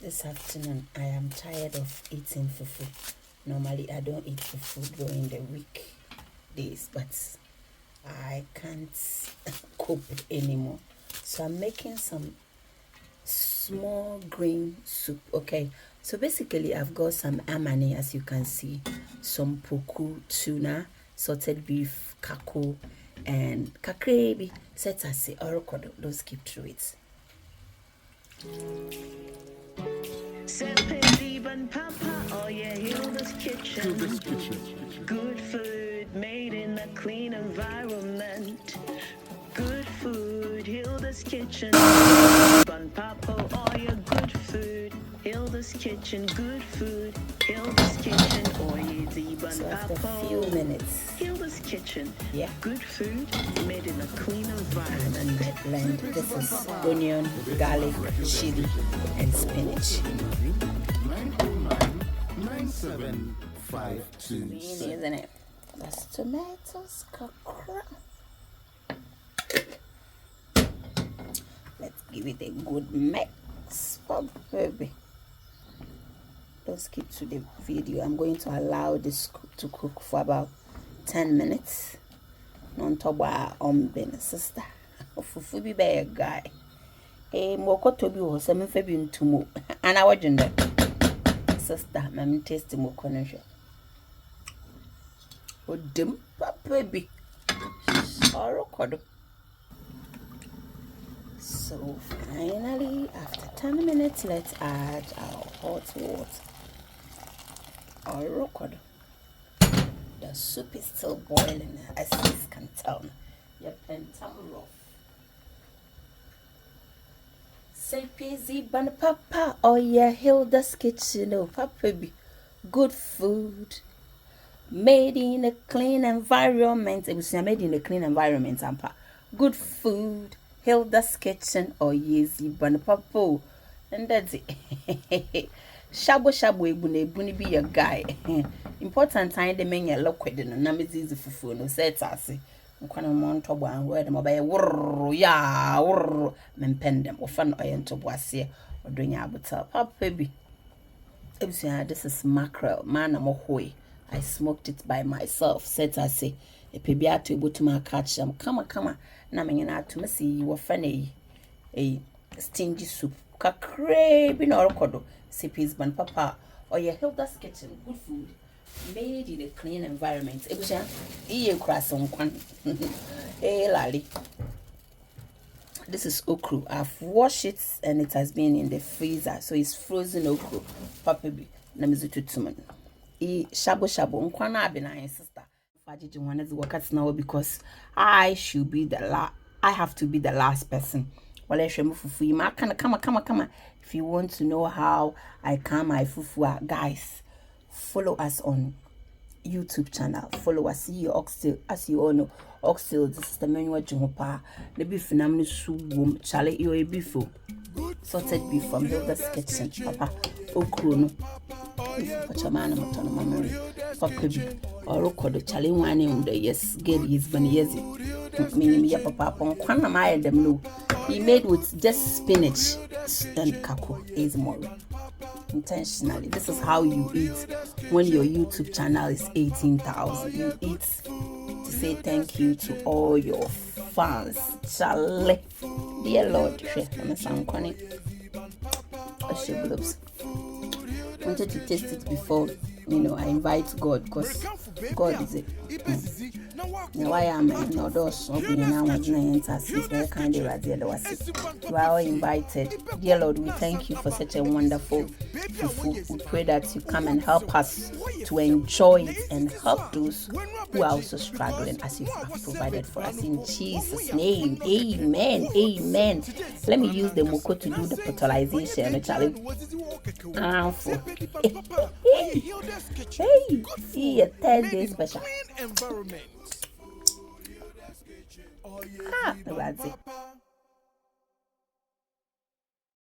This afternoon, I am tired of eating fufu. Normally, I don't eat fufu during the weekdays, but I can't cope anymore. So I'm making some small green soup. Okay, so basically, I've got some amani, as you can see, some poku, tuna, salted beef, kako, and kakrebi. Set as a orokodo. Don't skip through it. Papa, oh yeah, Hilda's kitchen. Good food made in a clean environment. Good food, Hilda's kitchen. Bun Papa, oh yeah, good food. Hilda's kitchen, good food. Hilda's kitchen, oh yeah, bun So after Papa. a few minutes, Hilda's kitchen, yeah, good food made in a clean environment. and blend. This is onion, garlic, chili, and spinach. 909-9752. Isn't it? That's tomatoes, kakra. Let's give it a good mix, baby. Don't skip to the video. I'm going to allow this to cook for about 10 minutes. Non toba ben sister. Fufu bi be guy. Moko tobi ho se mfa bi ntumo. Ana wajunda. Sister, mam taste moko no hwe. Odem papa bi. Orokodo. So finally, after 10 minutes, let's add our hot water. Orokodo. The soup is still boiling, as you can tell. Yep, and some rough. Say busy, ban papa. Oh yeah, Hilda's kitchen. Oh, papa be good food. Made in a clean environment. It was made in a clean environment, Ampa. Good food. Hilda's kitchen. Oh yes, ban papa. And that's it. Shabo ebunu be your guy. Important time the men your liquid no na mezizi fufu no set ase. Nkwana mo ntobo an word mo baye wurr ya wurr mempendem ofa no oye ntobo ase odonya abuta papa bi. This is mackerel man am hoy. I smoked it by myself. Set ase e pebi ato ebotuma catch am kama na menyana ato mesi wo fa na e stingy soup kakre bi na orokodo sipis ban papa or your Hilda's kitchen good food made in a clean environment. Ebusha iye krason kwan. Lali. This is okra. I've washed it and it has been in the freezer, so it's frozen okra. Papa bi na mizutu tumun. Shabo nkwana abi na sister. Fajiji one is workers now because I should be I have to be the last person. Well, I come. If you want to know how I come my fufu, guys, follow us on YouTube channel. Follow us. See oxtail, as you all know, oxtail. This is the menu of Jumpa. The beef namely soup. Charlie, you a beef. Salted beef from Hilda's kitchen. Papa, okrono. Pachamana matano memory. Papabi. Or record Charlie one the yes, get his vaniyezi. Meaning ya papa on kwana maya them no. He made with just spinach and kako is more intentionally. This is how you eat when your YouTube channel is 18,000. You eat to say thank you to all your fans. Charlie, dear Lord, I'm a sound funny. Wanted to taste it before, I invite God because God is it. Now I am no those opening now and very kindly you are all invited. Dear Lord, we thank you for such a wonderful fufu. We pray that you come and help us to enjoy it and help those who are also struggling as you have provided for us. In Jesus' name, amen. Let me use the moko to do the fertilization. Hey, a 10-day special. That's it.